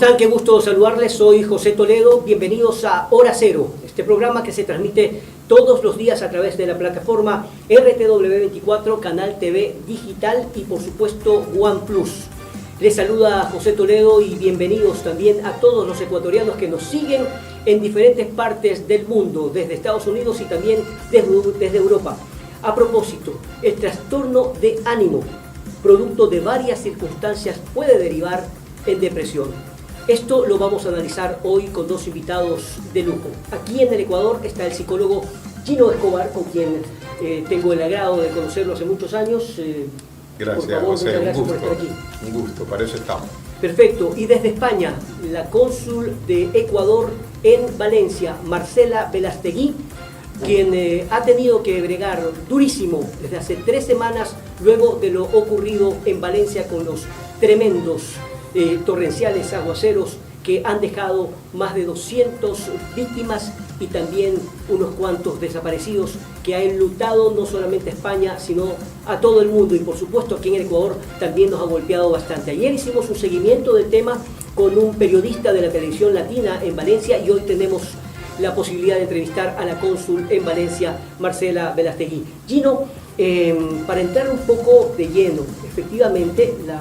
están? Qué gusto saludarles. Soy José Toledo. Bienvenidos a Hora Cero, este programa que se transmite todos los días a través de la plataforma RTW24, Canal TV Digital y por supuesto OnePlus. Les saluda José Toledo y bienvenidos también a todos los ecuatorianos que nos siguen en diferentes partes del mundo, desde Estados Unidos y también desde Europa. A propósito, el trastorno de ánimo, producto de varias circunstancias, puede derivar en depresión. Esto lo vamos a analizar hoy con dos invitados de lujo. Aquí en el Ecuador está el psicólogo Gino Escobar, con quien tengo el agrado de conocerlo hace muchos años. Gracias, por favor, José, muchas gracias un por gusto, estar aquí. un gusto, para eso estamos. Perfecto, y desde España, la cónsul de Ecuador en Valencia, Marcela Velastegui, quien ha tenido que bregar durísimo desde hace 3 semanas luego de lo ocurrido en Valencia con los tremendos torrenciales aguaceros que han dejado más de 200 víctimas y también unos cuantos desaparecidos, que ha enlutado no solamente a España, sino a todo el mundo. Y por supuesto aquí en el Ecuador también nos ha golpeado bastante. Ayer hicimos un seguimiento del tema con un periodista de la televisión latina en Valencia y hoy tenemos la posibilidad de entrevistar a la cónsul en Valencia, Marcela Velastegui. Gino, para entrar un poco de lleno, efectivamente la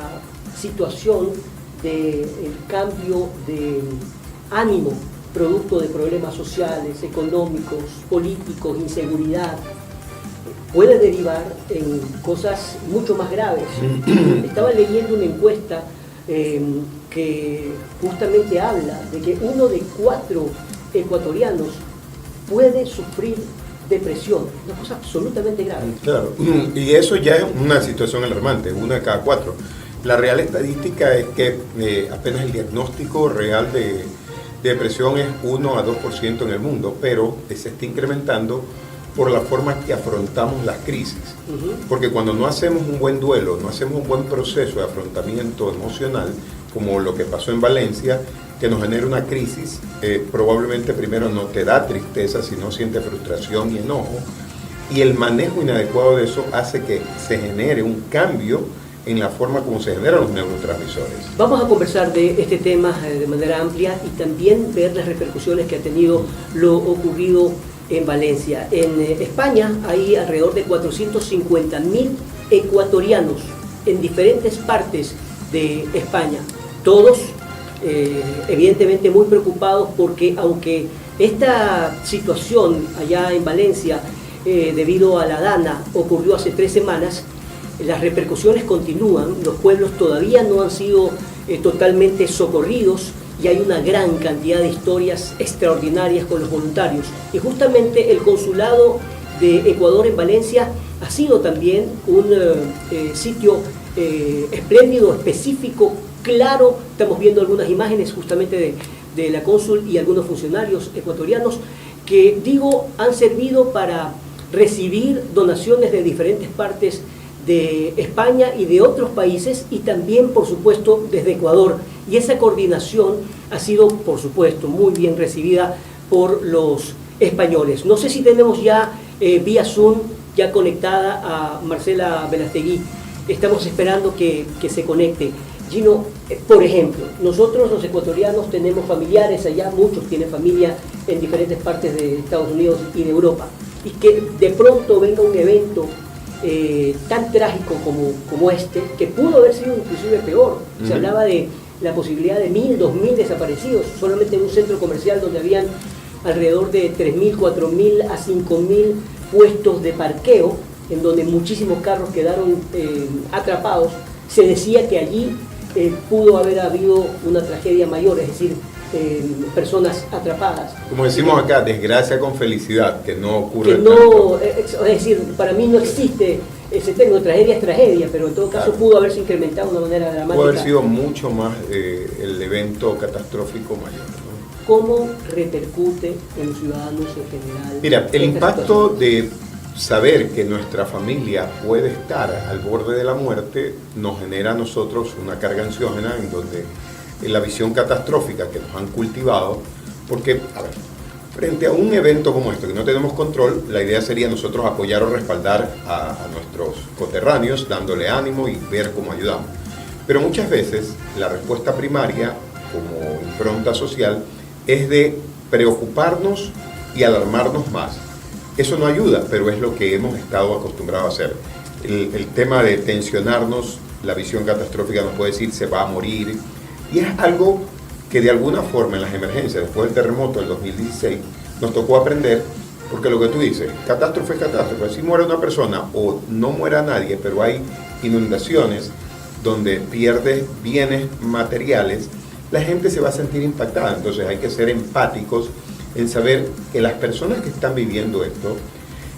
situación del cambio de ánimo producto de problemas sociales, económicos, políticos, inseguridad, puede derivar en cosas mucho más graves. Estaba leyendo una encuesta que justamente habla de que 1 de 4 ecuatorianos puede sufrir depresión, una cosa absolutamente grave. Claro, y eso ya es una situación alarmante, 1 de cada 4. La real estadística es que apenas el diagnóstico real de depresión es 1 a 2% en el mundo, pero se está incrementando por la forma que afrontamos las crisis. Porque cuando no hacemos un buen duelo, no hacemos un buen proceso de afrontamiento emocional, como lo que pasó en Valencia, que nos genera una crisis, probablemente primero no te da tristeza, sino siente frustración y enojo, y el manejo inadecuado de eso hace que se genere un cambio en la forma como se generan los neurotransmisores. Vamos a conversar de este tema de manera amplia y también ver las repercusiones que ha tenido lo ocurrido en Valencia. En España hay alrededor de 450.000 ecuatorianos en diferentes partes de España. Todos evidentemente muy preocupados porque aunque esta situación allá en Valencia debido a la Dana ocurrió hace 3 semanas, las repercusiones continúan, los pueblos todavía no han sido totalmente socorridos y hay una gran cantidad de historias extraordinarias con los voluntarios. Y justamente el consulado de Ecuador en Valencia ha sido también un sitio espléndido, específico, claro. Estamos viendo algunas imágenes justamente de la cónsul y algunos funcionarios ecuatorianos que, han servido para recibir donaciones de diferentes partes de España y de otros países y también, por supuesto, desde Ecuador. Y esa coordinación ha sido, por supuesto, muy bien recibida por los españoles. No sé si tenemos ya vía Zoom ya conectada a Marcela Velastegui. Estamos esperando que se conecte. Gino, por ejemplo, nosotros los ecuatorianos tenemos familiares allá, muchos tienen familia en diferentes partes de Estados Unidos y de Europa. Y que de pronto venga un evento tan trágico como este, que pudo haber sido inclusive peor. Se hablaba de la posibilidad de 1.000, 2.000 desaparecidos, solamente en un centro comercial donde habían alrededor de 3.000, 4.000 a 5.000 puestos de parqueo, en donde muchísimos carros quedaron atrapados. Se decía que allí pudo haber habido una tragedia mayor, es decir, personas atrapadas. Como decimos acá, desgracia con felicidad, que no ocurre. Que no, es decir, para mí no existe ese término, tragedia es tragedia, pero en todo caso pudo haberse incrementado de una manera dramática. Pudo haber sido mucho más el evento catastrófico mayor, ¿no? ¿Cómo repercute en los ciudadanos en general? Mira, el impacto de saber que nuestra familia puede estar al borde de la muerte nos genera a nosotros una carga ansiógena en donde la visión catastrófica que nos han cultivado, porque, a ver, frente a un evento como este que no tenemos control, la idea sería nosotros apoyar o respaldar a nuestros coterráneos, dándole ánimo y ver cómo ayudamos. Pero muchas veces la respuesta primaria como impronta social es de preocuparnos y alarmarnos más. Eso no ayuda, pero es lo que hemos estado acostumbrados a hacer. El tema de tensionarnos, la visión catastrófica nos puede decir se va a morir, y es algo que de alguna forma en las emergencias, después del terremoto del 2016, nos tocó aprender, porque lo que tú dices, catástrofe es catástrofe, si muere una persona o no muera nadie, pero hay inundaciones donde pierde bienes materiales, la gente se va a sentir impactada. Entonces hay que ser empáticos en saber que las personas que están viviendo esto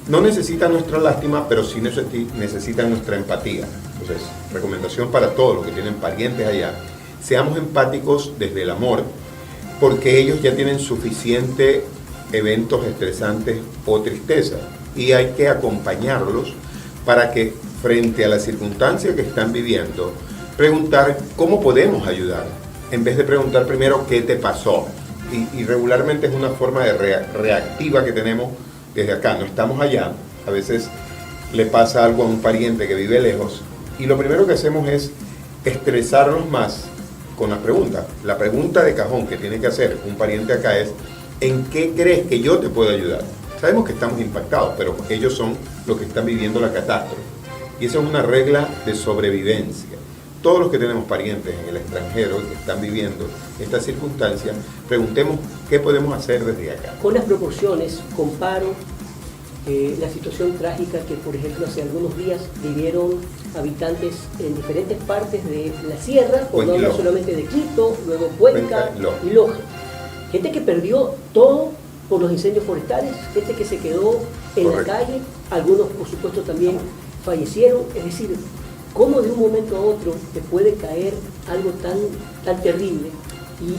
no necesitan nuestra lástima, pero sí necesitan nuestra empatía. Entonces, recomendación para todos los que tienen parientes allá, seamos empáticos desde el amor, porque ellos ya tienen suficiente eventos estresantes o tristeza, y hay que acompañarlos para que frente a la circunstancia que están viviendo, preguntar cómo podemos ayudar, en vez de preguntar primero qué te pasó. Y regularmente es una forma de reactiva que tenemos desde acá, no estamos allá. A veces le pasa algo a un pariente que vive lejos y lo primero que hacemos es estresarnos más con las preguntas. La pregunta de cajón que tiene que hacer un pariente acá es: ¿en qué crees que yo te puedo ayudar? Sabemos que estamos impactados, pero ellos son los que están viviendo la catástrofe. Y esa es una regla de sobrevivencia. Todos los que tenemos parientes en el extranjero que están viviendo esta circunstancia, preguntemos qué podemos hacer desde acá. Con las proporciones, comparo la situación trágica que, por ejemplo, hace algunos días vivieron habitantes en diferentes partes de la sierra, o no hablo solamente de Quito, luego Cuenca y Loja. Gente que perdió todo por los incendios forestales, gente que se quedó en la calle, algunos por supuesto también fallecieron. Es decir, cómo de un momento a otro te puede caer algo tan terrible, y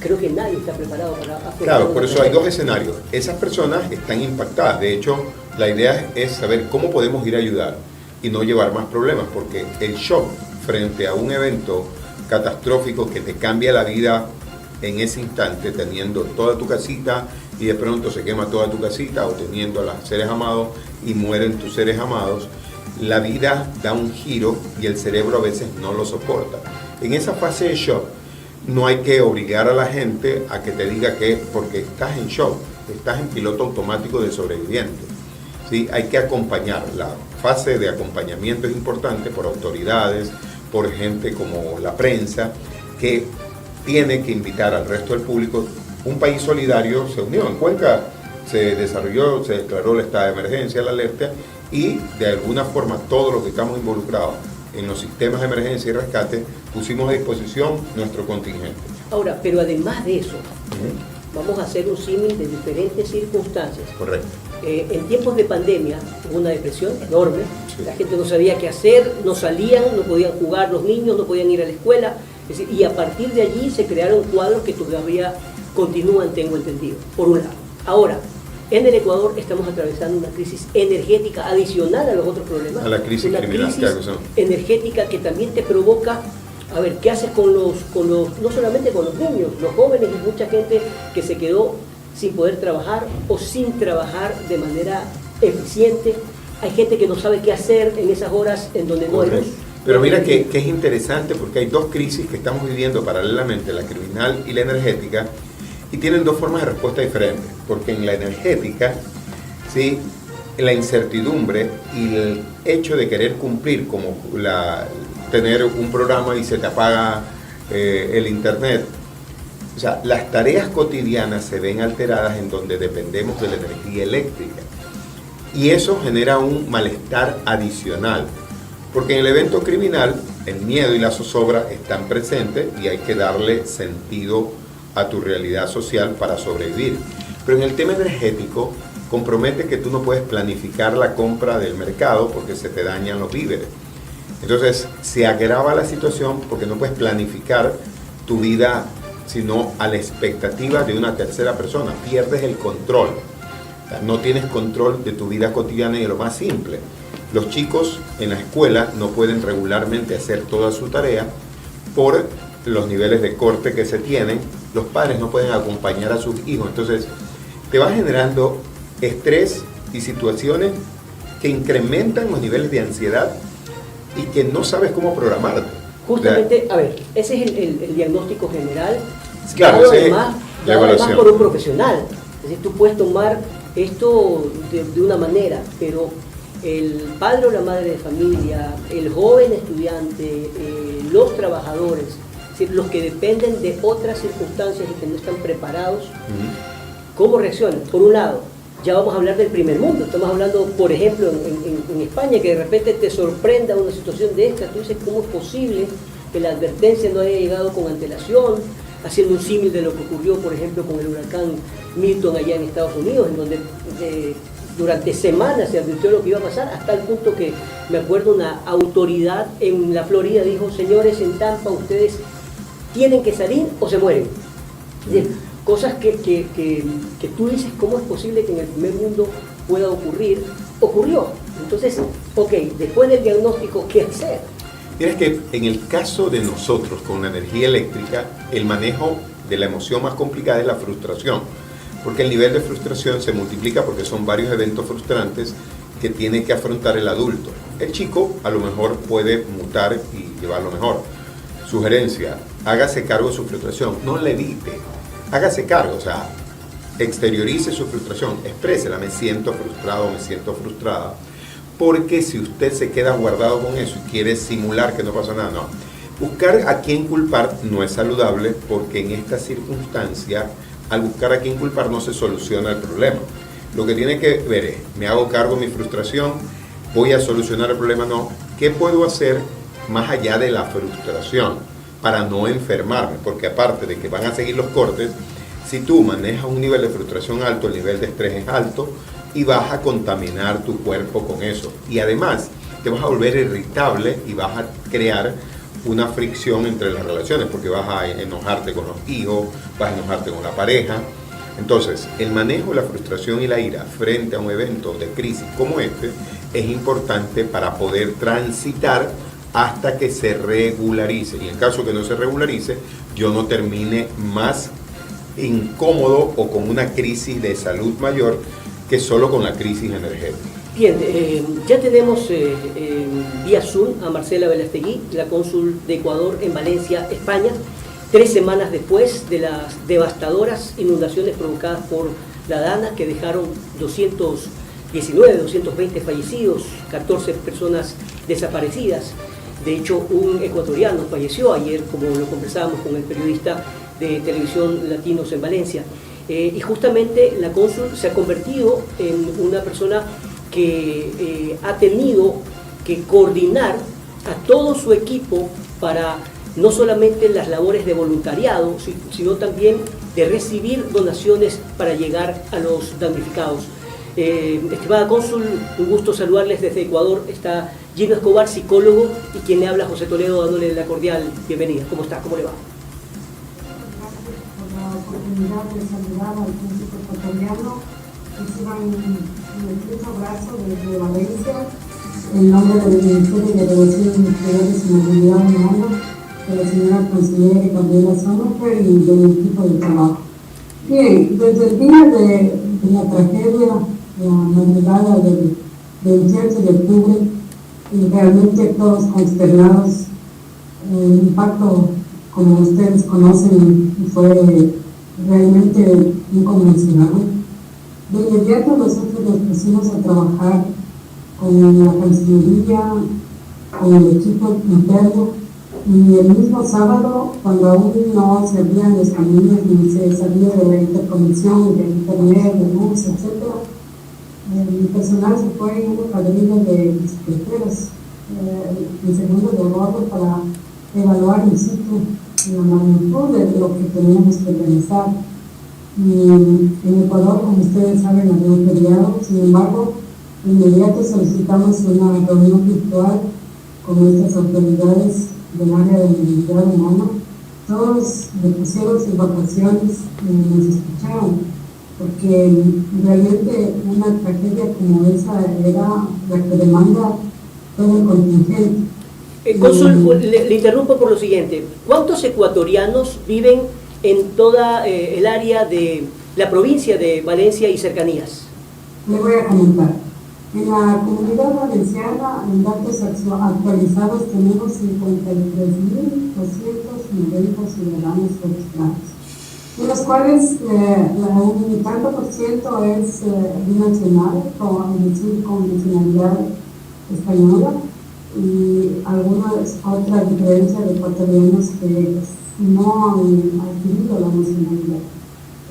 creo que nadie está preparado para afrontar. Claro, por eso hay dos escenarios. Esas personas están impactadas. De hecho, la idea es saber cómo podemos ir a ayudar y no llevar más problemas, porque el shock frente a un evento catastrófico que te cambia la vida en ese instante, teniendo toda tu casita y de pronto se quema toda tu casita, o teniendo a los seres amados y mueren tus seres amados, la vida da un giro y el cerebro a veces no lo soporta. En esa fase de shock no hay que obligar a la gente a que te diga que porque estás en shock, estás en piloto automático de sobreviviente. ¿Sí? Hay que acompañar. La fase de acompañamiento es importante por autoridades, por gente como la prensa, que tiene que invitar al resto del público. Un país solidario se unió. En Cuenca se desarrolló, se declaró el estado de emergencia, la alerta, y de alguna forma todos los que estamos involucrados en los sistemas de emergencia y rescate pusimos a disposición nuestro contingente. Ahora, pero además de eso, vamos a hacer un símil de diferentes circunstancias. Correcto. En tiempos de pandemia hubo una depresión enorme, sí. La gente no sabía qué hacer, no salían, no podían jugar los niños, no podían ir a la escuela, es decir, y a partir de allí se crearon cuadros que todavía continúan, tengo entendido, por un lado. Ahora, en el Ecuador estamos atravesando una crisis energética adicional a los otros problemas. A la crisis criminal. Una crisis energética que también te provoca, a ver, ¿qué haces con los, no solamente con los niños, los jóvenes y mucha gente que se quedó sin poder trabajar o sin trabajar de manera eficiente? Hay gente que no sabe qué hacer en esas horas en donde no hay luz. Pero mira que es interesante, porque hay dos crisis que estamos viviendo paralelamente, la criminal y la energética, y tienen dos formas de respuesta diferentes, porque en la energética, ¿sí?, la incertidumbre y el hecho de querer cumplir, como tener un programa y se te apaga el internet, o sea, las tareas cotidianas se ven alteradas en donde dependemos de la energía eléctrica, y eso genera un malestar adicional, porque en el evento criminal el miedo y la zozobra están presentes y hay que darle sentido a tu realidad social para sobrevivir. Pero en el tema energético compromete que tú no puedes planificar la compra del mercado porque se te dañan los víveres. Entonces se agrava la situación porque no puedes planificar tu vida sino a la expectativa de una tercera persona. Pierdes el control. O sea, no tienes control de tu vida cotidiana y de lo más simple. Los chicos en la escuela no pueden regularmente hacer toda su tarea por los niveles de corte que se tienen. Los padres no pueden acompañar a sus hijos. Entonces te va generando estrés y situaciones que incrementan los niveles de ansiedad y que no sabes cómo programarte. Justamente, a ver, ese es el diagnóstico general, claro, dado además por un profesional. Es decir, tú puedes tomar esto de una manera, pero el padre o la madre de familia, el joven estudiante, los trabajadores, es decir, los que dependen de otras circunstancias y que no están preparados, ¿cómo reaccionan? Por un lado, ya vamos a hablar del primer mundo. Estamos hablando, por ejemplo, en España, que de repente te sorprenda una situación de esta. Tú dices, ¿cómo es posible que la advertencia no haya llegado con antelación? Haciendo un símil de lo que ocurrió, por ejemplo, con el huracán Milton allá en Estados Unidos, en donde durante semanas se advirtió lo que iba a pasar, hasta el punto que, me acuerdo, una autoridad en la Florida dijo, señores, en Tampa ustedes tienen que salir o se mueren. Es decir, cosas que tú dices, ¿cómo es posible que en el primer mundo pueda ocurrir? Ocurrió. Entonces, ok, después del diagnóstico, ¿qué hacer? Tienes que, en el caso de nosotros con la energía eléctrica, el manejo de la emoción más complicada es la frustración, porque el nivel de frustración se multiplica porque son varios eventos frustrantes que tiene que afrontar el adulto. El chico a lo mejor puede mutar y llevarlo mejor. Sugerencia, hágase cargo de su frustración, no la evite, hágase cargo, o sea, exteriorice su frustración, exprésela, me siento frustrado, me siento frustrada. Porque si usted se queda guardado con eso y quiere simular que no pasa nada, no. Buscar a quién culpar no es saludable, porque en esta circunstancia, al buscar a quién culpar no se soluciona el problema. Lo que tiene que ver es, me hago cargo de mi frustración, voy a solucionar el problema, no. ¿Qué puedo hacer más allá de la frustración para no enfermarme? Porque aparte de que van a seguir los cortes, si tú manejas un nivel de frustración alto, el nivel de estrés es alto, y vas a contaminar tu cuerpo con eso. Y además te vas a volver irritable y vas a crear una fricción entre las relaciones, porque vas a enojarte con los hijos, vas a enojarte con la pareja. Entonces, el manejo de la frustración y la ira frente a un evento de crisis como este es importante para poder transitar hasta que se regularice. Y en caso que no se regularice, yo no termine más incómodo o con una crisis de salud mayor que solo con la crisis energética. Bien, ya tenemos vía Zoom a Marcela Velastegui, la cónsul de Ecuador en Valencia, España, 3 semanas después de las devastadoras inundaciones provocadas por la Dana, que dejaron 220 fallecidos, 14 personas desaparecidas. De hecho, un ecuatoriano falleció ayer, como lo conversábamos con el periodista de Televisión Latinos en Valencia. Y justamente la cónsul se ha convertido en una persona que ha tenido que coordinar a todo su equipo para no solamente las labores de voluntariado, sino también de recibir donaciones para llegar a los damnificados. Estimada cónsul, un gusto saludarles desde Ecuador. Está Gino Escobar, psicólogo, y quien le habla, José Toledo, dándole la cordial bienvenida. ¿Cómo está? ¿Cómo le va? Oportunidad de saludar al público ecuatoriano. Reciban un estrecho abrazo desde Valencia en nombre del Ministerio de Relaciones Exteriores y Movilidad Humana, de la señora consejera Gabriela Sommerfeld y del equipo de trabajo. Bien, desde el día de la tragedia, la madrugada del 28 de octubre, y realmente todos consternados, el impacto, como ustedes conocen, fue realmente inconmensurable. De inmediato nosotros nos pusimos a trabajar con la Cancillería, con el equipo interno, y el mismo sábado, cuando aún no se abrían los caminos ni se sabía de la interconexión de internet, de luz, etc., mi personal se fue en un cuadrilla de bicicleteros en segundo de bordo para evaluar in situ la magnitud de lo que teníamos que organizar. Y en Ecuador, como ustedes saben, había un feriado. Sin embargo, de inmediato solicitamos una reunión virtual con nuestras autoridades del área de movilidad humana. Todos me pusieron sus vacaciones y nos escucharon, porque realmente una tragedia como esa era la que demanda todo el contingente. Cónsul, le interrumpo por lo siguiente. ¿Cuántos ecuatorianos viven en toda el área de la provincia de Valencia y cercanías? Le voy a comentar. En la Comunidad Valenciana, en datos actualizados, tenemos 53.290 ciudadanos registrados, de los cuales un tanto por ciento es binacional, es decir, con nacionalidad española, y algunas otras diferencias de ecuatorianos que no han adquirido la nacionalidad.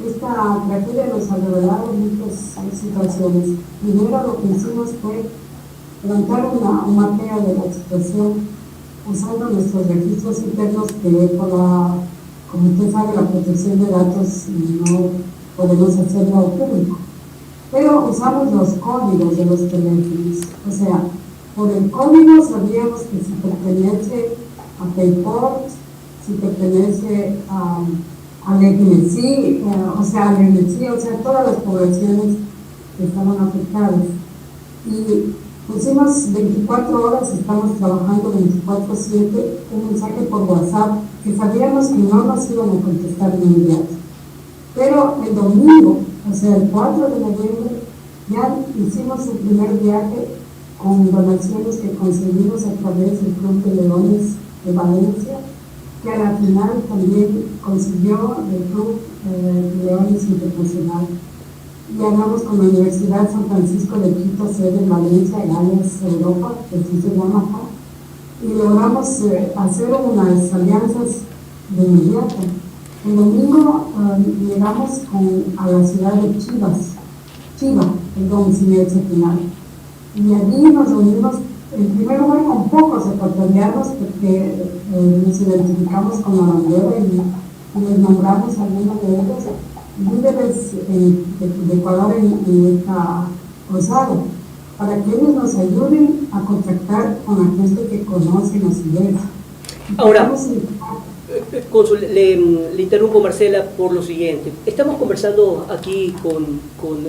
Esta tragedia nos ha revelado muchas situaciones. Primero, lo que hicimos fue levantar un mapeo de la situación usando nuestros registros internos, que como usted sabe, la protección de datos no podemos hacerlo público. Pero usamos los códigos de los teléfonos. O sea, por el código sabíamos que si pertenece a Payport, si pertenece al EGMSI, o sea, todas las poblaciones que estaban afectadas. Y pusimos 24 horas, estamos trabajando 24/7, un mensaje por WhatsApp que sabíamos que no nos iban a contestar de inmediato. Pero el domingo, o sea, el 4 de noviembre, ya hicimos el primer viaje con donaciones que conseguimos a través del Club de Leones de Valencia, que a la final también consiguió el Club Leones Internacional. Y hablamos con la Universidad San Francisco de Quito, sede en Valencia, en Alias Europa, que así se llama acá, y logramos hacer unas alianzas de inmediato. El domingo llegamos a la ciudad de Chiva, sin ese final. Y allí nos reunimos en primer lugar con pocos ecuatorianos, porque nos identificamos con la bandera y les nombramos a algunos de ellos líderes de Ecuador en esta cruzada, para que ellos nos ayuden a contactar con la gente que conoce las ideas. Ahora, cónsul, le interrumpo, Marcela, por lo siguiente. Estamos conversando aquí con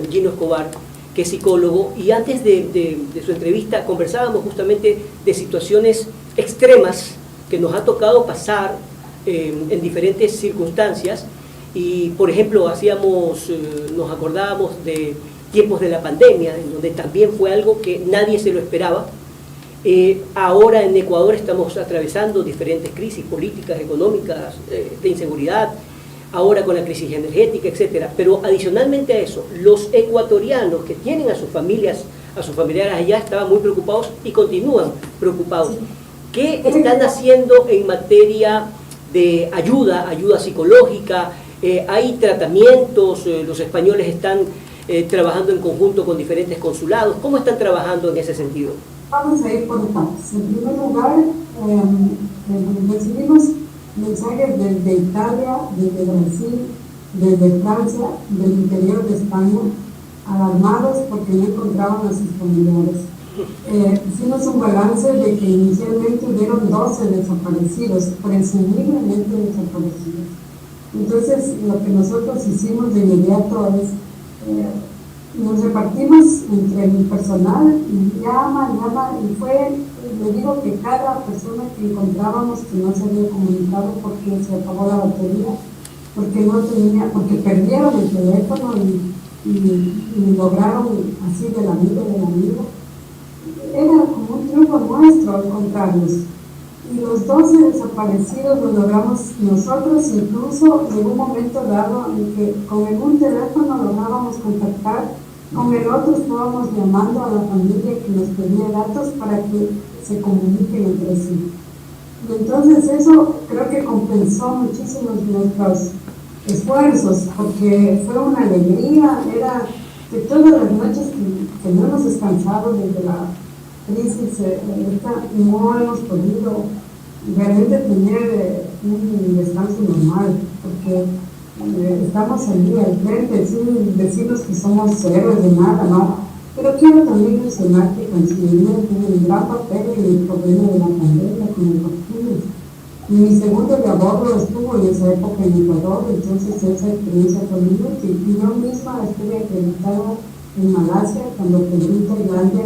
Gino Escobar, que es psicólogo, y antes de su entrevista conversábamos justamente de situaciones extremas que nos ha tocado pasar en diferentes circunstancias. Y, por ejemplo, nos acordábamos de tiempos de la pandemia, en donde también fue algo que nadie se lo esperaba. Ahora en Ecuador estamos atravesando diferentes crisis políticas, económicas, de inseguridad, ahora con la crisis energética, etcétera. Pero adicionalmente a eso, los ecuatorianos que tienen a sus familiares allá estaban muy preocupados y continúan preocupados. ¿Qué están haciendo en materia de ayuda psicológica? ¿Hay tratamientos? ¿Los españoles están trabajando en conjunto con diferentes consulados? ¿Cómo están trabajando en ese sentido? Vamos a ir por etapas. En primer lugar, recibimos mensajes desde Italia, desde Brasil, desde Francia, del interior de España, alarmados porque no encontraban a sus familiares. Hicimos un balance de que inicialmente hubieron 12 desaparecidos, presumiblemente desaparecidos. Entonces, lo que nosotros hicimos de inmediato es, nos repartimos entre el personal y llama, le digo que cada persona que encontrábamos que no se había comunicado porque se acabó la batería, porque perdieron el teléfono y lograron así del amigo, era como un triunfo nuestro encontrarlos. Y los 12 desaparecidos los logramos nosotros, incluso en un momento dado en que con un teléfono lográbamos contactar, con el otro estábamos llamando a la familia que nos pedía datos para que se comuniquen entre sí. Y entonces eso creo que compensó muchísimo nuestros esfuerzos, porque fue una alegría, era que todas las noches que no hemos descansado desde la crisis, no hemos podido realmente tener un descanso normal, porque estamos allí al frente, sin decirnos que somos héroes de nada, ¿no? Pero quiero también mencionar que Cancillería tiene un gran papel en el problema de la pandemia con el vacunas. Y mi segundo labor estuvo en esa época en Ecuador, entonces esa experiencia fue muy útil. Y yo misma estuve acreditada en Malasia cuando Perú y Tailandia,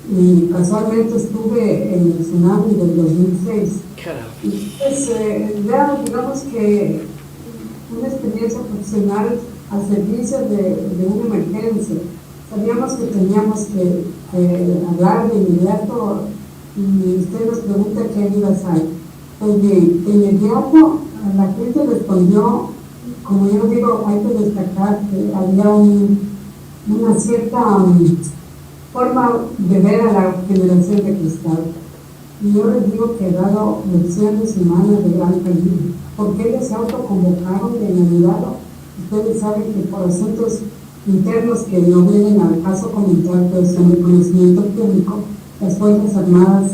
y casualmente estuve en el tsunami del 2006. Entonces, digamos que una experiencia profesional al servicio de una emergencia. Sabíamos que teníamos que hablar de inmediato y usted nos pregunta qué ayudas hay. Pues bien, de inmediato la gente respondió, como yo digo, hay que destacar que había una cierta forma de ver a la generación de cristal. Y yo les digo que he dado lecciones humanas de gran calibre. ¿Por qué les autoconvocaron de inmediato? Ustedes saben que por asuntos internos que no vienen al caso comentar, pues en el conocimiento público, las Fuerzas Armadas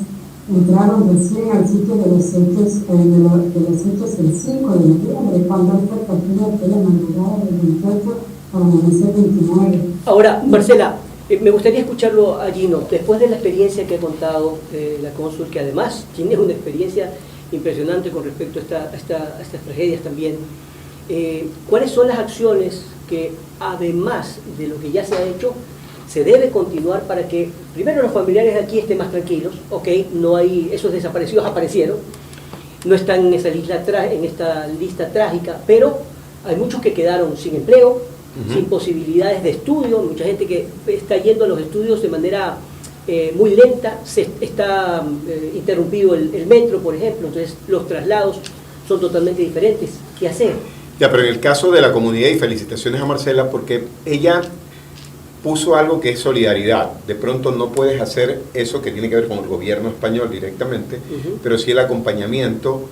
entraron recién al sitio de los hechos el 5 de noviembre, cuando esta captura fue la madrugada del 28 para amanecer 29. Ahora, Marcela, me gustaría escucharlo a Gino, después de la experiencia que ha contado la cónsul, que además tiene una experiencia impresionante con respecto a estas tragedias también. ¿Cuáles son las acciones que, además de lo que ya se ha hecho, se debe continuar para que, primero, los familiares de aquí estén más tranquilos? Ok, no hay, esos desaparecidos aparecieron, no están en esta lista trágica, pero hay muchos que quedaron sin empleo, sin posibilidades de estudio, mucha gente que está yendo a los estudios de manera muy lenta, está interrumpido el metro, por ejemplo, entonces los traslados son totalmente diferentes. ¿Qué hacer? Ya, pero en el caso de la comunidad, y felicitaciones a Marcela, porque ella puso algo que es solidaridad. De pronto no puedes hacer eso que tiene que ver con el gobierno español directamente, pero sí el acompañamiento,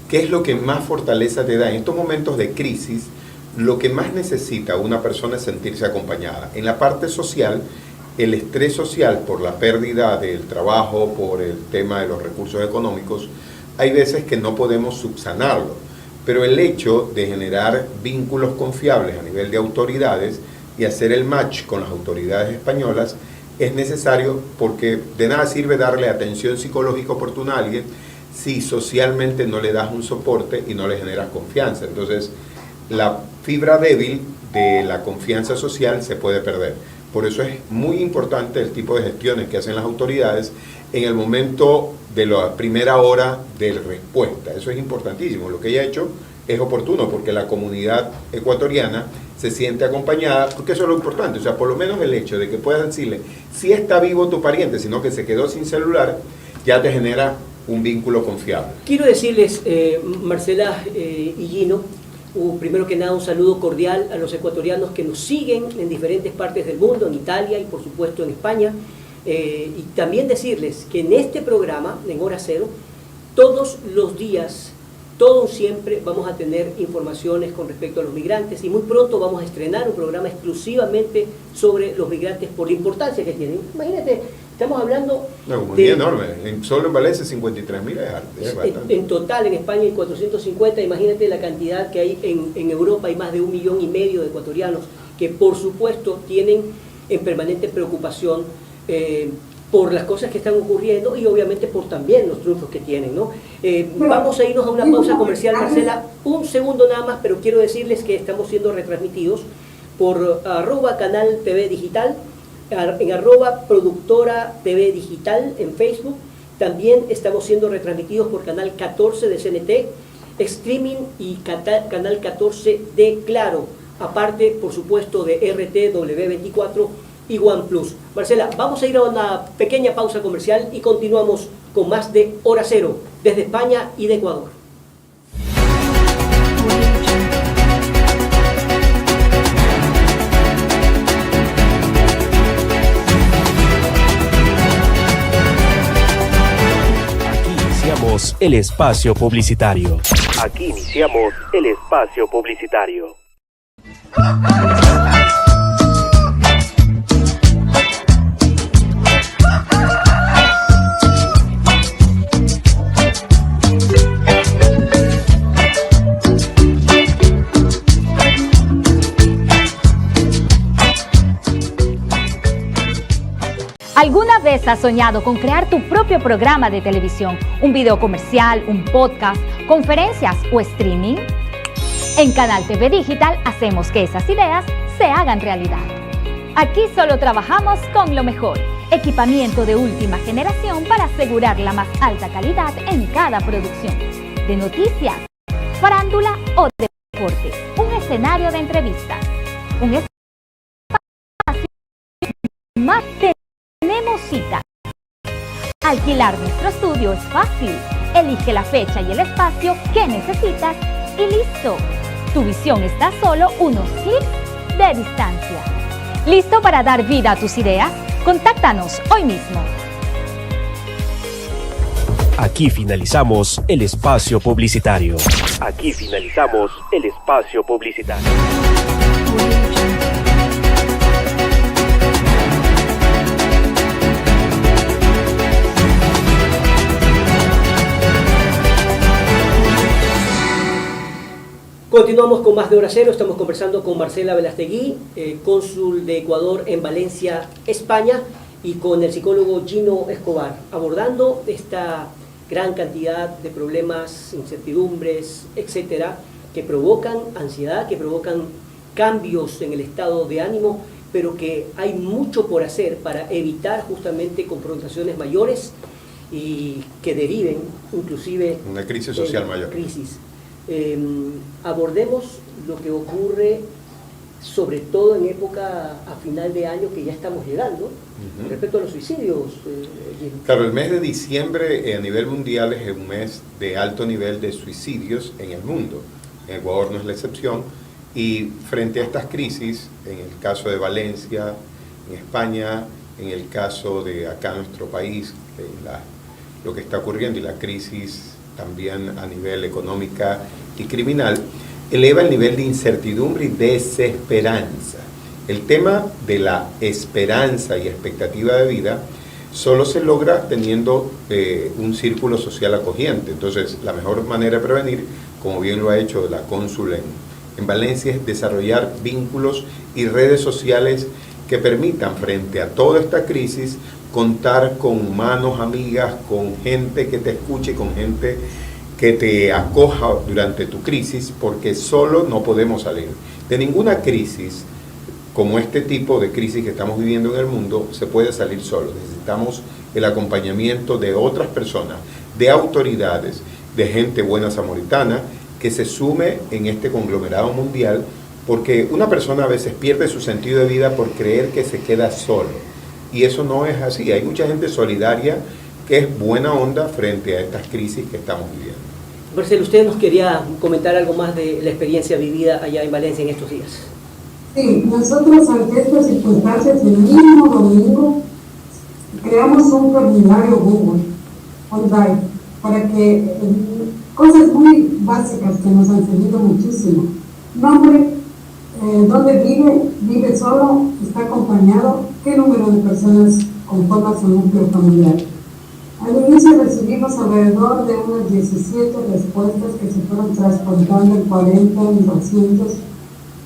que es lo que más fortaleza te da. En estos momentos de crisis, lo que más necesita una persona es sentirse acompañada. En la parte social, el estrés social por la pérdida del trabajo, por el tema de los recursos económicos, hay veces que no podemos subsanarlo. Pero el hecho de generar vínculos confiables a nivel de autoridades y hacer el match con las autoridades españolas es necesario, porque de nada sirve darle atención psicológica oportuna a alguien si socialmente no le das un soporte y no le generas confianza. Entonces, la fibra débil de la confianza social se puede perder. Por eso es muy importante el tipo de gestiones que hacen las autoridades en el momento de la primera hora de respuesta. Eso es importantísimo. Lo que ella ha hecho es oportuno porque la comunidad ecuatoriana se siente acompañada, porque eso es lo importante. O sea, por lo menos el hecho de que puedas decirle si está vivo tu pariente, sino que se quedó sin celular, ya te genera un vínculo confiable. Quiero decirles, Marcela y Gino, primero que nada un saludo cordial a los ecuatorianos que nos siguen en diferentes partes del mundo, en Italia y por supuesto en España. Y también decirles que en este programa, en Hora Cero, todos los días, todo siempre vamos a tener informaciones con respecto a los migrantes, y muy pronto vamos a estrenar un programa exclusivamente sobre los migrantes por la importancia que tienen. Imagínate, estamos hablando una comunidad enorme, solo en Valencia 53.000 es bastante. En total en España hay 450, imagínate la cantidad que hay en Europa, hay más de 1,5 millones de ecuatorianos que por supuesto tienen en permanente preocupación por las cosas que están ocurriendo y obviamente por también los triunfos que tienen, ¿no? Vamos a irnos a una pausa comercial, Marcela, un segundo nada más, pero quiero decirles que estamos siendo retransmitidos por @canal TV Digital, en @productora TV Digital en Facebook. También estamos siendo retransmitidos por Canal 14 de CNT, streaming y Canal 14 de Claro, aparte por supuesto de RTW24 y OnePlus. Marcela, vamos a ir a una pequeña pausa comercial y continuamos con más de Hora Cero desde España y de Ecuador. El espacio publicitario. Aquí iniciamos el espacio publicitario. ¿Alguna vez has soñado con crear tu propio programa de televisión, un video comercial, un podcast, conferencias o streaming? En Canal TV Digital hacemos que esas ideas se hagan realidad. Aquí solo trabajamos con lo mejor, equipamiento de última generación para asegurar la más alta calidad en cada producción, de noticias, farándula o de deporte, un escenario de entrevistas, un espacio más tenemos cita. Alquilar nuestro estudio es fácil. Elige la fecha y el espacio que necesitas y listo. Tu visión está a solo unos clics de distancia. ¿Listo para dar vida a tus ideas? Contáctanos hoy mismo. Aquí finalizamos el espacio publicitario. Aquí finalizamos el espacio publicitario. Continuamos con más de Hora Cero. Estamos conversando con Marcela Velastegui, cónsul de Ecuador en Valencia, España, y con el psicólogo Gino Escobar, abordando esta gran cantidad de problemas, incertidumbres, etcétera, que provocan ansiedad, que provocan cambios en el estado de ánimo, pero que hay mucho por hacer para evitar justamente confrontaciones mayores y que deriven inclusive una crisis social mayor. Abordemos lo que ocurre sobre todo en época a final de año que ya estamos llegando, respecto a los suicidios. Claro, el mes de diciembre a nivel mundial es un mes de alto nivel de suicidios en el mundo. En Ecuador no es la excepción. Y frente a estas crisis, en el caso de Valencia, en España, en el caso de acá nuestro país, lo que está ocurriendo y la crisis también a nivel económica y criminal, eleva el nivel de incertidumbre y desesperanza. El tema de la esperanza y expectativa de vida solo se logra teniendo un círculo social acogiente. Entonces, la mejor manera de prevenir, como bien lo ha hecho la cónsul en Valencia, es desarrollar vínculos y redes sociales que permitan, frente a toda esta crisis, contar con manos amigas, con gente que te escuche, con gente que te acoja durante tu crisis, porque solo no podemos salir. De ninguna crisis, como este tipo de crisis que estamos viviendo en el mundo, se puede salir solo. Necesitamos el acompañamiento de otras personas, de autoridades, de gente buena samaritana, que se sume en este conglomerado mundial, porque una persona a veces pierde su sentido de vida por creer que se queda solo. Y eso no es así. Hay mucha gente solidaria que es buena onda frente a estas crisis que estamos viviendo. Marcelo, usted nos quería comentar algo más de la experiencia vivida allá en Valencia en estos días. Sí, nosotros ante estas circunstancias, el mismo domingo, creamos un formulario Google Online para que cosas muy básicas que nos han servido muchísimo. Nombre, dónde vive solo, está acompañado, qué número de personas conforman su núcleo familiar. Al inicio recibimos alrededor de unas 17 respuestas que se fueron transportando en 40, en 200,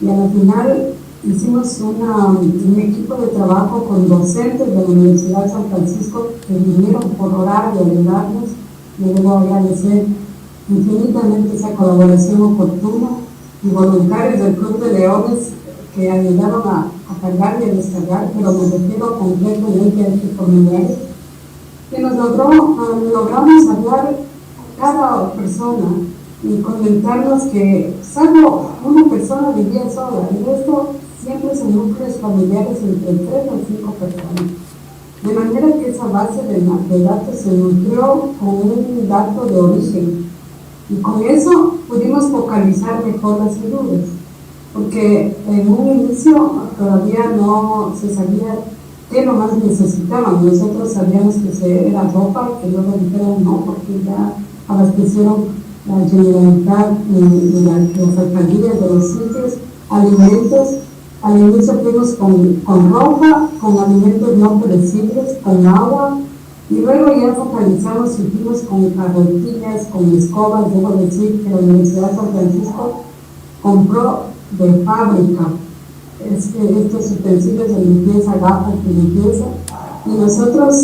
y al final hicimos un equipo de trabajo con docentes de la Universidad de San Francisco que vinieron por orar y ayudarnos. Yo debo agradecer infinitamente esa colaboración oportuna, y voluntarios del Club de Leones que ayudaron a cargar y a descargar, pero me refiero completamente a este formulario, que nos logramos hablar a cada persona y comentarnos que salvo una persona vivía sola, y esto siempre son núcleos familiares entre 3 o 5 personas. De manera que esa base de datos se nutrió con un dato de origen, y con eso pudimos focalizar mejor las ayudas, porque en un inicio todavía no se sabía qué lo más necesitaban. Nosotros sabíamos que era ropa, que luego dijeron no, porque ya abastecieron la Generalitat y las alcaldías de los sitios, alimentos. Al inicio fuimos con ropa, con alimentos no perecibles, con agua, y luego ya focalizamos y fuimos con carretillas, con escobas. Debo decir que la Universidad de San Francisco compró de fábrica estos utensilios de limpieza, gafas de limpieza, y nosotros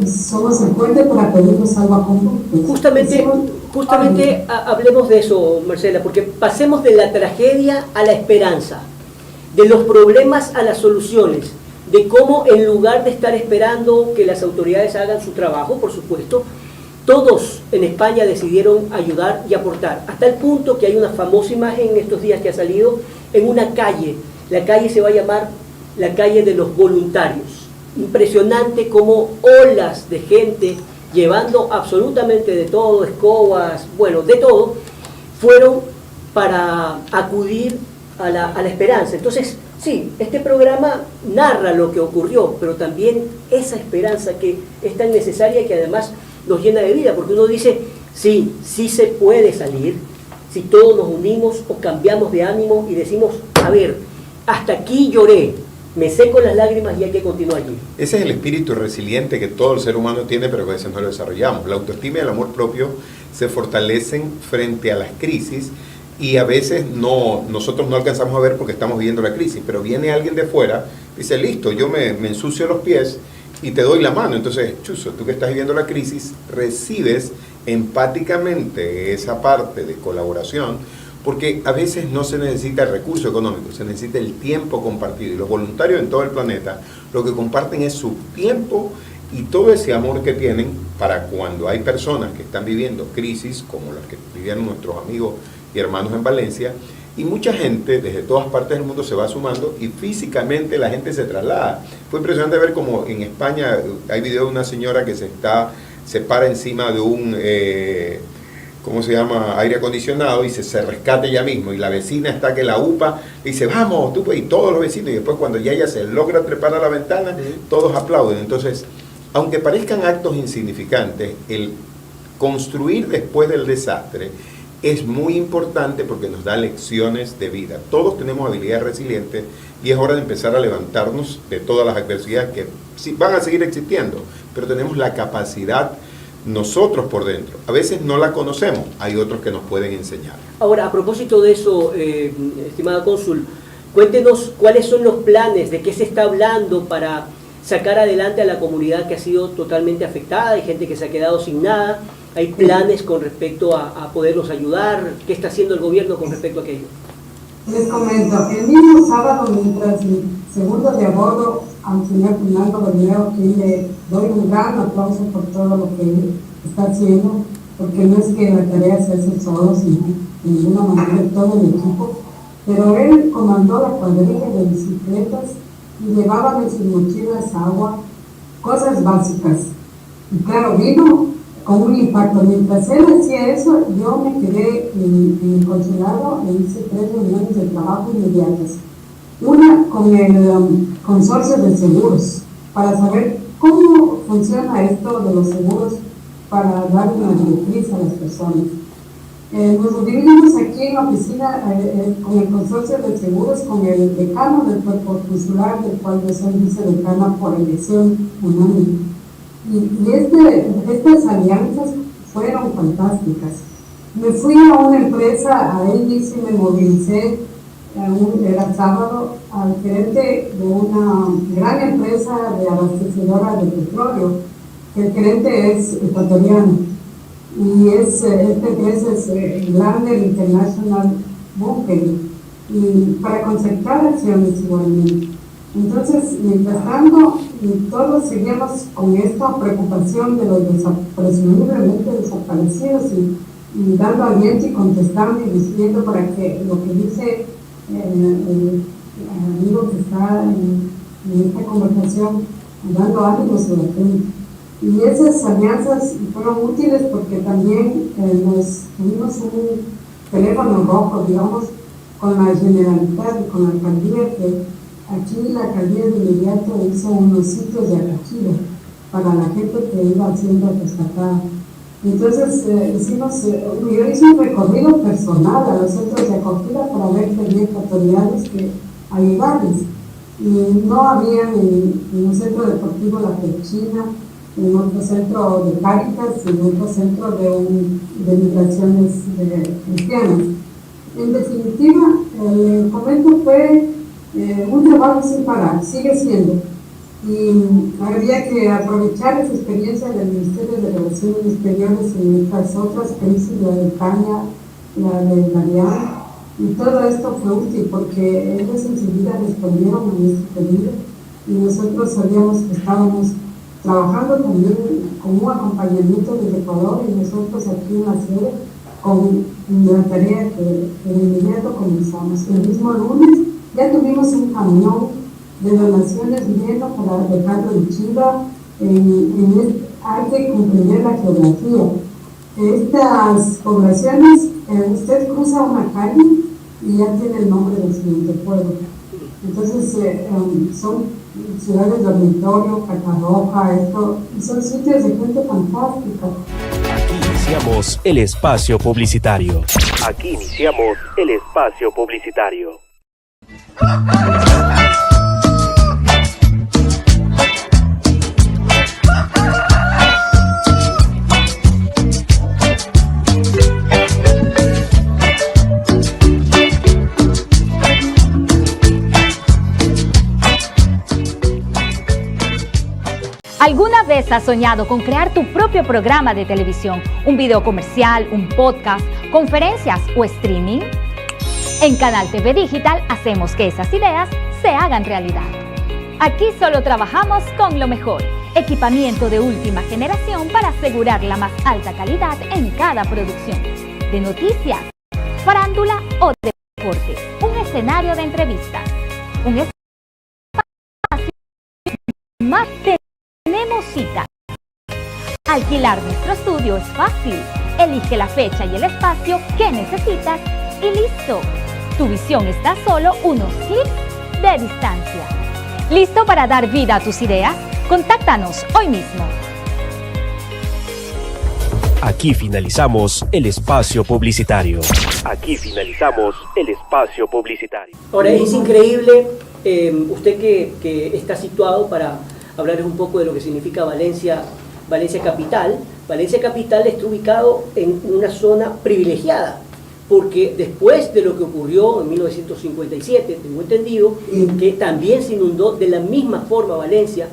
somos el puente para pedirnos algo a común. Justamente hablemos de eso, Marcela, porque pasemos de la tragedia a la esperanza, de los problemas a las soluciones, de cómo en lugar de estar esperando que las autoridades hagan su trabajo, por supuesto, todos en España decidieron ayudar y aportar, hasta el punto que hay una famosa imagen en estos días que ha salido en una calle. La calle se va a llamar la calle de los voluntarios, impresionante como olas de gente llevando absolutamente de todo, escobas, bueno, de todo, fueron para acudir a la esperanza. Entonces, sí, este programa narra lo que ocurrió, pero también esa esperanza que es tan necesaria y que además nos llena de vida, porque uno dice, sí se puede salir, si todos nos unimos o cambiamos de ánimo y decimos, a ver, hasta aquí lloré, me seco las lágrimas y hay que continuar allí. Ese es el espíritu resiliente que todo el ser humano tiene, pero que a veces no lo desarrollamos. La autoestima y el amor propio se fortalecen frente a las crisis y a veces nosotros no alcanzamos a ver porque estamos viviendo la crisis, pero viene alguien de fuera, dice, listo, yo me ensucio los pies y te doy la mano. Entonces, Chuzo, tú que estás viviendo la crisis, recibes empáticamente esa parte de colaboración, porque a veces no se necesita el recurso económico, se necesita el tiempo compartido. Y los voluntarios en todo el planeta lo que comparten es su tiempo y todo ese amor que tienen para cuando hay personas que están viviendo crisis, como las que vivieron nuestros amigos y hermanos en Valencia, y mucha gente desde todas partes del mundo se va sumando y físicamente la gente se traslada. Fue impresionante ver como en España hay video de una señora que se para encima de un ¿cómo se llama? Aire acondicionado y se rescata ella mismo, y la vecina está que la upa, y dice, vamos, tú, y todos los vecinos, y después cuando ya ella se logra trepar a la ventana, todos aplauden. Entonces, aunque parezcan actos insignificantes, el construir después del desastre es muy importante porque nos da lecciones de vida. Todos tenemos habilidades resilientes y es hora de empezar a levantarnos de todas las adversidades que sí, van a seguir existiendo, pero tenemos la capacidad nosotros por dentro. A veces no la conocemos, hay otros que nos pueden enseñar. Ahora, a propósito de eso, estimada cónsul, cuéntenos cuáles son los planes, de qué se está hablando para sacar adelante a la comunidad que ha sido totalmente afectada, hay gente que se ha quedado sin nada, hay planes con respecto a poderlos ayudar, ¿qué está haciendo el gobierno con respecto a aquello? Les comento, el mismo sábado, mientras mi segundo de a bordo al señor Fernando Bermeo, que le doy un gran aplauso por todo lo que está haciendo, porque no es que la tarea se hace solo, sino de ninguna manera todo el equipo, pero él comandó la cuadrilla de bicicletas y llevaban en sus mochilas agua, cosas básicas. Y claro, vino con un impacto. Mientras él hacía eso, yo me quedé en el consulado e hice 3 reuniones de trabajo inmediatas. Una con el consorcio de seguros, para saber cómo funciona esto de los seguros para dar una directriz a las personas. Nos dividimos aquí en la oficina con el consorcio de seguros, con el decano del cuerpo consular, del cual yo soy vicedecana por elección unánime. Y estas alianzas fueron fantásticas. Me fui a una empresa, a Elvis, y me movilicé, era sábado, al gerente de una gran empresa de abastecedora de petróleo, que el gerente es ecuatoriano, y esta empresa es Lander International Bunkering, y para concertar acciones igualmente. Entonces, mientras tanto, todos seguimos con esta preocupación de los presumiblemente desaparecidos y dando aliento y contestando y diciendo para que lo que dice el amigo que está en esta conversación, dando ánimos a la gente. Y esas alianzas fueron útiles porque también tuvimos un teléfono rojo, digamos, con la Generalitat y con la alcaldía, que aquí la alcaldía de inmediato hizo unos sitios de acogida para la gente que iba siendo rescatada. Entonces yo hice un recorrido personal a los centros de acogida para ver que había ecuatorianos que ayudarles. Y no había en un centro deportivo La Pechina, en otro centro de Cáritas y en otro centro de migraciones cristianas. En definitiva, el convento fue un trabajo sin parar, sigue siendo. Y habría que aprovechar esa experiencia del Ministerio de Relaciones Exteriores en estas otras crisis, la de España, la de Mariana, y todo esto fue útil porque ellos enseguida respondieron a nuestro pedido y nosotros sabíamos que estábamos trabajando también con un acompañamiento del Ecuador y nosotros aquí en la sede con la tarea que de inmediato comenzamos. El mismo lunes ya tuvimos un camión de donaciones viniendo para dejarlo en Chiva. Hay que comprender la geografía. Estas poblaciones, usted cruza una calle y ya tiene el nombre del siguiente pueblo. Entonces, son ciudades dormitorio, Catarroja, son sitios de gente fantástica. Aquí iniciamos el espacio publicitario. Aquí iniciamos el espacio publicitario. ¿Alguna vez has soñado con crear tu propio programa de televisión, un video comercial, un podcast, conferencias o streaming? En Canal TV Digital hacemos que esas ideas se hagan realidad. Aquí solo trabajamos con lo mejor, equipamiento de última generación para asegurar la más alta calidad en cada producción, de noticias, farándula o de deporte, un escenario de entrevistas, un espacio más de tenemos cita. Alquilar nuestro estudio es fácil. Elige la fecha y el espacio que necesitas y listo. Tu visión está a solo unos clics de distancia. ¿Listo para dar vida a tus ideas? Contáctanos hoy mismo. Aquí finalizamos el espacio publicitario. Aquí finalizamos el espacio publicitario. Ahora, es increíble, usted que está situado para hablarles un poco de lo que significa Valencia Capital. Valencia Capital está ubicado en una zona privilegiada, porque después de lo que ocurrió en 1957, tengo entendido que también se inundó de la misma forma Valencia,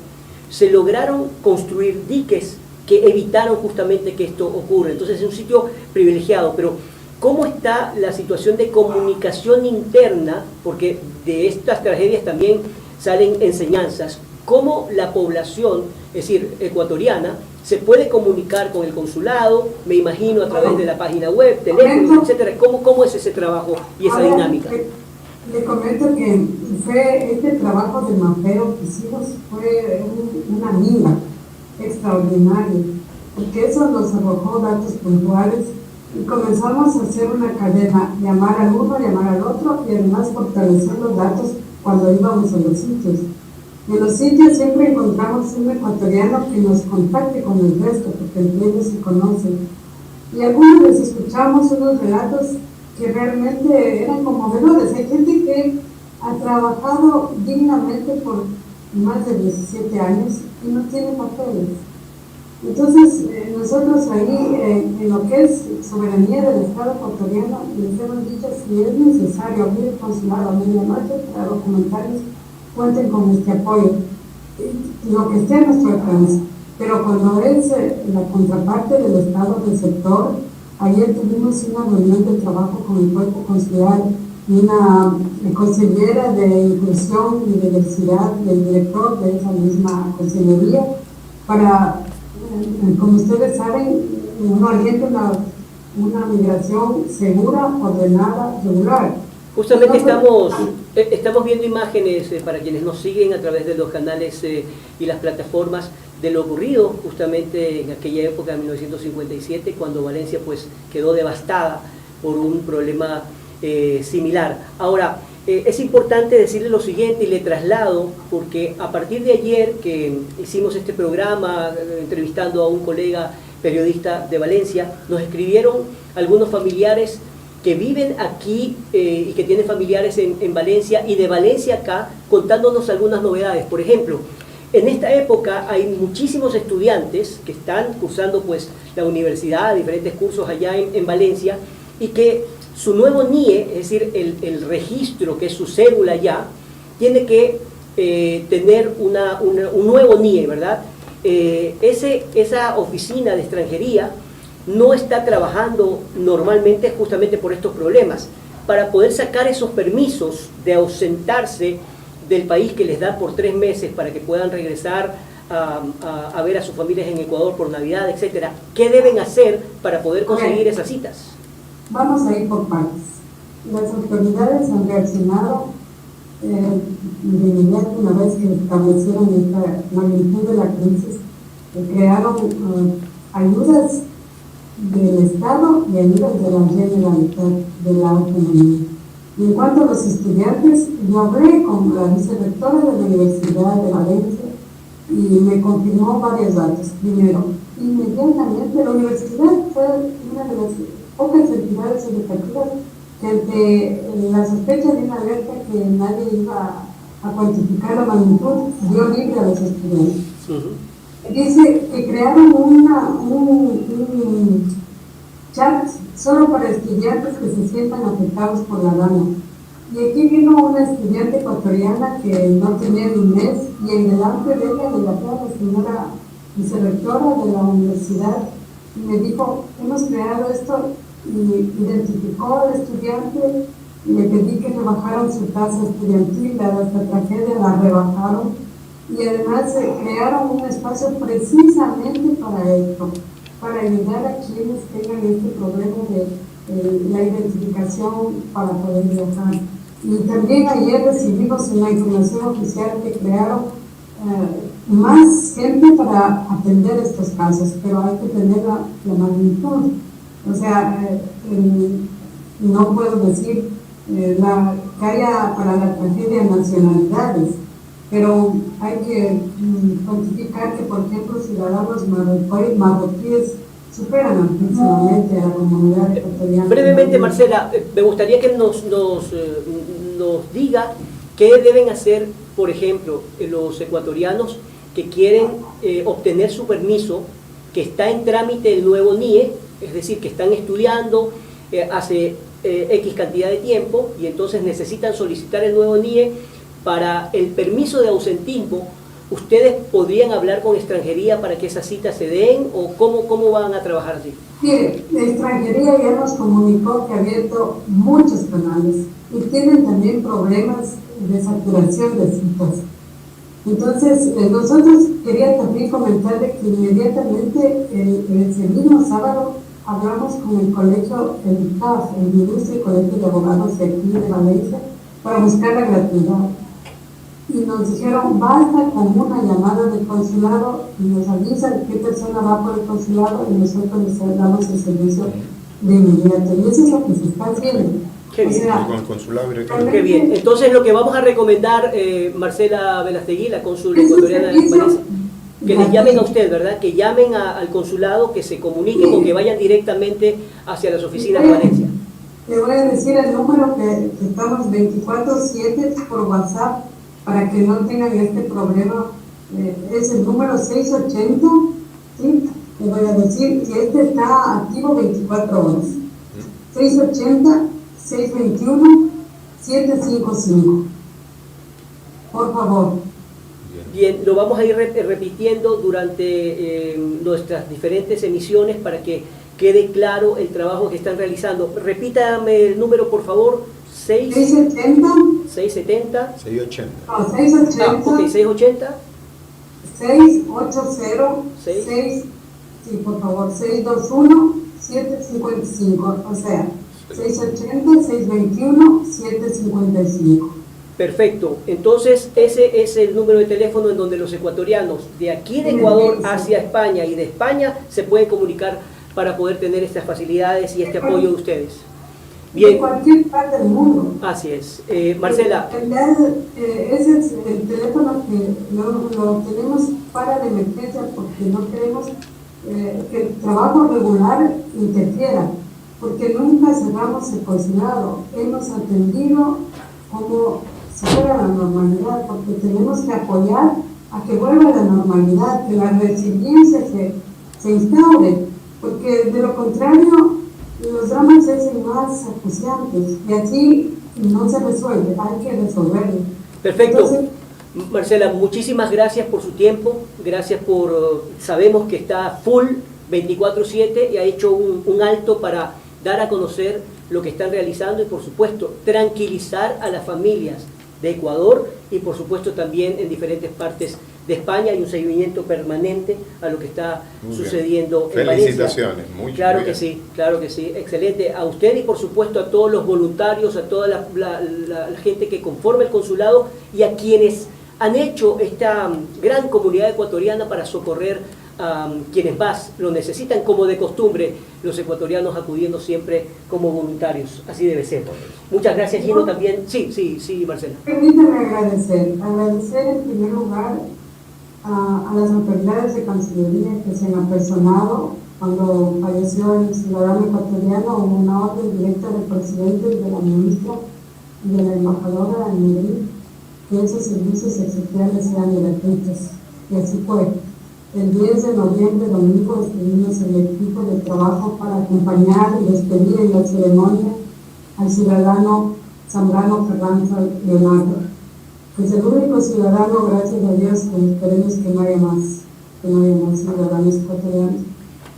se lograron construir diques que evitaron justamente que esto ocurra. Entonces es un sitio privilegiado, pero ¿cómo está la situación de comunicación interna? Porque de estas tragedias también salen enseñanzas. ¿Cómo la población, es decir, ecuatoriana, se puede comunicar con el consulado, me imagino a través de la página web, teléfono, etcétera? ¿Cómo es ese trabajo y esa dinámica? Le comento que este trabajo de mapeo que hicimos fue una mina extraordinaria, porque eso nos arrojó datos puntuales y comenzamos a hacer una cadena, llamar al uno, llamar al otro y además fortalecer los datos cuando íbamos a los sitios. En los sitios siempre encontramos un ecuatoriano que nos contacte con el resto, porque entre ellos se conocen. Y algunos les escuchamos unos relatos que realmente eran conmovedores. Hay gente que ha trabajado dignamente por más de 17 años y no tiene papeles. Entonces, nosotros ahí, en lo que es soberanía del Estado ecuatoriano, les hemos dicho, si es necesario abrir el consulado a medianoche para documentarles, cuenten con este apoyo, lo que esté a nuestro alcance. Pero cuando es la contraparte del Estado del sector, ayer tuvimos una reunión de trabajo con el cuerpo consular y una consellera de inclusión y diversidad del director de esa misma consellería para, como ustedes saben, uno orienta una migración segura, ordenada, regular. Justamente estamos viendo imágenes para quienes nos siguen a través de los canales y las plataformas de lo ocurrido justamente en aquella época de 1957, cuando Valencia pues quedó devastada por un problema similar. Ahora, es importante decirle lo siguiente y le traslado, porque a partir de ayer que hicimos este programa entrevistando a un colega periodista de Valencia, nos escribieron algunos familiares que viven aquí y que tienen familiares en Valencia y de Valencia acá, contándonos algunas novedades. Por ejemplo, en esta época hay muchísimos estudiantes que están cursando pues la universidad, diferentes cursos allá en Valencia, y que su nuevo NIE, es decir, el registro que es su cédula ya, tiene que tener un nuevo NIE, ¿verdad? Esa oficina de extranjería no está trabajando normalmente justamente por estos problemas. Para poder sacar esos permisos de ausentarse del país que les da por 3 meses para que puedan regresar a ver a sus familias en Ecuador por Navidad, etcétera, ¿qué deben hacer para poder conseguir esas citas? Vamos a ir por partes. Las autoridades han reaccionado de inmediato una vez que establecieron esta magnitud de la crisis, crearon ayudas del Estado y ayudas de la Generalitat de la Autonomía. Y en cuanto a los estudiantes, yo hablé con la vicerrectora de la Universidad de Valencia y me confirmó varios datos. Primero, inmediatamente la universidad fue una de las pocas entidades educativas que ante la sospecha de una alerta que nadie iba a cuantificar la magnitud, dio libre a los estudiantes. Dice que crearon un chat solo para estudiantes que se sientan afectados por la DANA. Y aquí vino una estudiante ecuatoriana que no tenía ni un mes, y en delante de ella le llamó a la señora vicerrectora de la universidad y me dijo: hemos creado esto, y identificó al estudiante y le pedí que rebajaran su tasa estudiantil, dada esta tragedia, la rebajaron, y además crearon un espacio precisamente para esto, para ayudar a quienes tengan este problema de la identificación para poder viajar. Y también ayer recibimos una información oficial que crearon más gente para atender estos casos, pero hay que tener la magnitud. O sea, no puedo decir que haya para la tragedia nacionalidades, pero hay que cuantificar que, por ejemplo, ciudadanos marroquíes superan amplísimamente a la comunidad ecuatoriana. Brevemente, Marcela, me gustaría que nos diga qué deben hacer, por ejemplo, los ecuatorianos que quieren obtener su permiso, que está en trámite el nuevo NIE, es decir, que están estudiando hace X cantidad de tiempo y entonces necesitan solicitar el nuevo NIE para el permiso de ausentismo. ¿Ustedes podrían hablar con extranjería para que esas citas se den o cómo van a trabajar así? Mire, la extranjería ya nos comunicó que ha abierto muchos canales y tienen también problemas de saturación de citas. Entonces, nosotros quería también comentarle que inmediatamente ese mismo sábado hablamos con el colegio, el CAF, el Ilustre Colegio de Abogados de aquí de Valencia, para buscar la gratuidad. Y nos dijeron: basta con una llamada del consulado y nos avisan qué persona va por el consulado y nosotros les damos el servicio de inmediato. Y eso es lo que se está haciendo. Qué bien. Con el consulado directamente. Qué bien. Entonces, lo que vamos a recomendar, Marcela Velastegui, la cónsul ecuatoriana de Valencia, que les llamen a usted, ¿verdad? Que llamen al consulado, que se comuniquen o que vayan directamente hacia las oficinas de Valencia. Le voy a decir el número que estamos 24/7 por WhatsApp para que no tengan este problema. Es el número 680, ¿sí? Le voy a decir que este está activo 24 horas. 680-621-755. Por favor. Bien, lo vamos a ir repitiendo durante nuestras diferentes emisiones para que quede claro el trabajo que están realizando. Repítame el número, por favor. 670. 670. 680. No, 680. Ok, 680. 680. 6, sí, por favor, 621-755. O sea, 680-621-755. Perfecto. Entonces, ese es el número de teléfono en donde los ecuatorianos de aquí de Ecuador hacia España y de España se pueden comunicar para poder tener estas facilidades y este apoyo de ustedes. Bien. De cualquier parte del mundo. Así es. Marcela. Ese es el teléfono que lo tenemos para de emergencia porque no queremos que el trabajo regular interfiera, porque nunca cerramos el consulado. Hemos atendido como si fuera la normalidad, porque tenemos que apoyar a que vuelva a la normalidad, que la resiliencia se instaure, porque de lo contrario los dramas se hacen más acuciantes y así no se resuelve, hay que resolverlo. Perfecto. Entonces, Marcela, muchísimas gracias por su tiempo, gracias por, sabemos que está full 24/7 y ha hecho un alto para dar a conocer lo que están realizando y por supuesto tranquilizar a las familias de Ecuador y por supuesto también en diferentes partes de España. Hay un seguimiento permanente a lo que está sucediendo en Valencia. Felicitaciones, muy Claro bien. que sí, claro que sí, excelente. A usted y por supuesto a todos los voluntarios, a toda la gente que conforma el consulado y a quienes han hecho esta gran comunidad ecuatoriana para socorrer a quienes más lo necesitan, como de costumbre, los ecuatorianos acudiendo siempre como voluntarios. Así debe ser. Muchas gracias, Gino, también. Sí, Marcela. Permítame agradecer en primer lugar a las autoridades de Cancillería que se han apersonado. Cuando falleció el ciudadano ecuatoriano, hubo una orden directa del presidente y de la ministra y de la embajadora en Madrid que esos servicios esenciales sean gratuitos. Y así fue. El 10 de noviembre, domingo, estuvimos el equipo de trabajo para acompañar y despedir en la ceremonia al ciudadano Zambrano Ferranza Leonardo, que es el único ciudadano, gracias a Dios, que esperemos que no haya más ciudadanos ecuatorianos.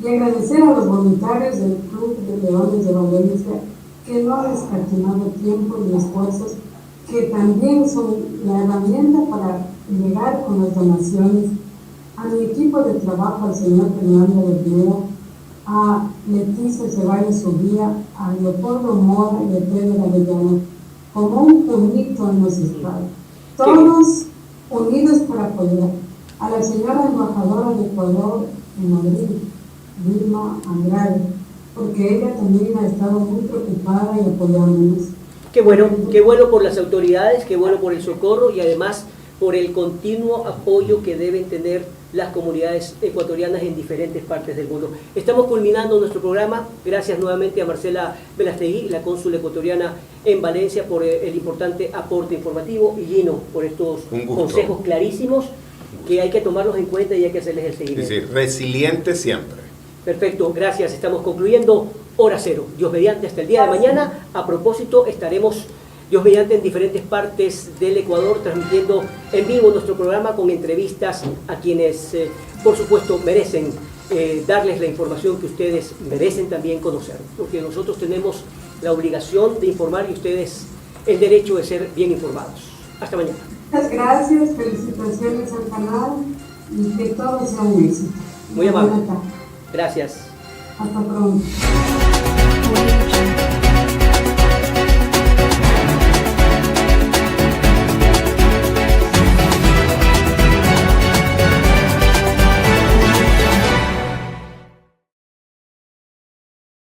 Y agradecer a los voluntarios del Club de Leones de Valencia, que no han escatimado tiempo ni esfuerzos, que también son la herramienta para llegar con las donaciones a mi equipo de trabajo, al señor Fernando de Rivera, a Leticia Ceballos Ubía, a Leopoldo Mora y a Pedro Arellano, como un puñito hemos estado, todos unidos para apoyar a la señora embajadora de Ecuador en Madrid, Vilma Andrade, porque ella también ha estado muy preocupada y apoyándonos. Qué bueno por las autoridades, qué bueno por el socorro y además por el continuo apoyo que deben tener las comunidades ecuatorianas en diferentes partes del mundo. Estamos culminando nuestro programa. Gracias nuevamente a Marcela Velastegui, la cónsula ecuatoriana en Valencia, por el importante aporte informativo, y Gino, por estos consejos clarísimos que hay que tomarlos en cuenta y hay que hacerles el seguimiento. Sí, resiliente siempre. Perfecto, gracias. Estamos concluyendo Hora Cero. Dios mediante, hasta el día de mañana. A propósito, estaremos Dios mediante en diferentes partes del Ecuador transmitiendo en vivo nuestro programa con entrevistas a quienes, por supuesto, merecen darles la información que ustedes merecen también conocer, porque nosotros tenemos la obligación de informar y ustedes el derecho de ser bien informados. Hasta mañana. Muchas gracias, felicitaciones al canal y que todo sea un éxito. Muy amable. Gracias. Hasta pronto.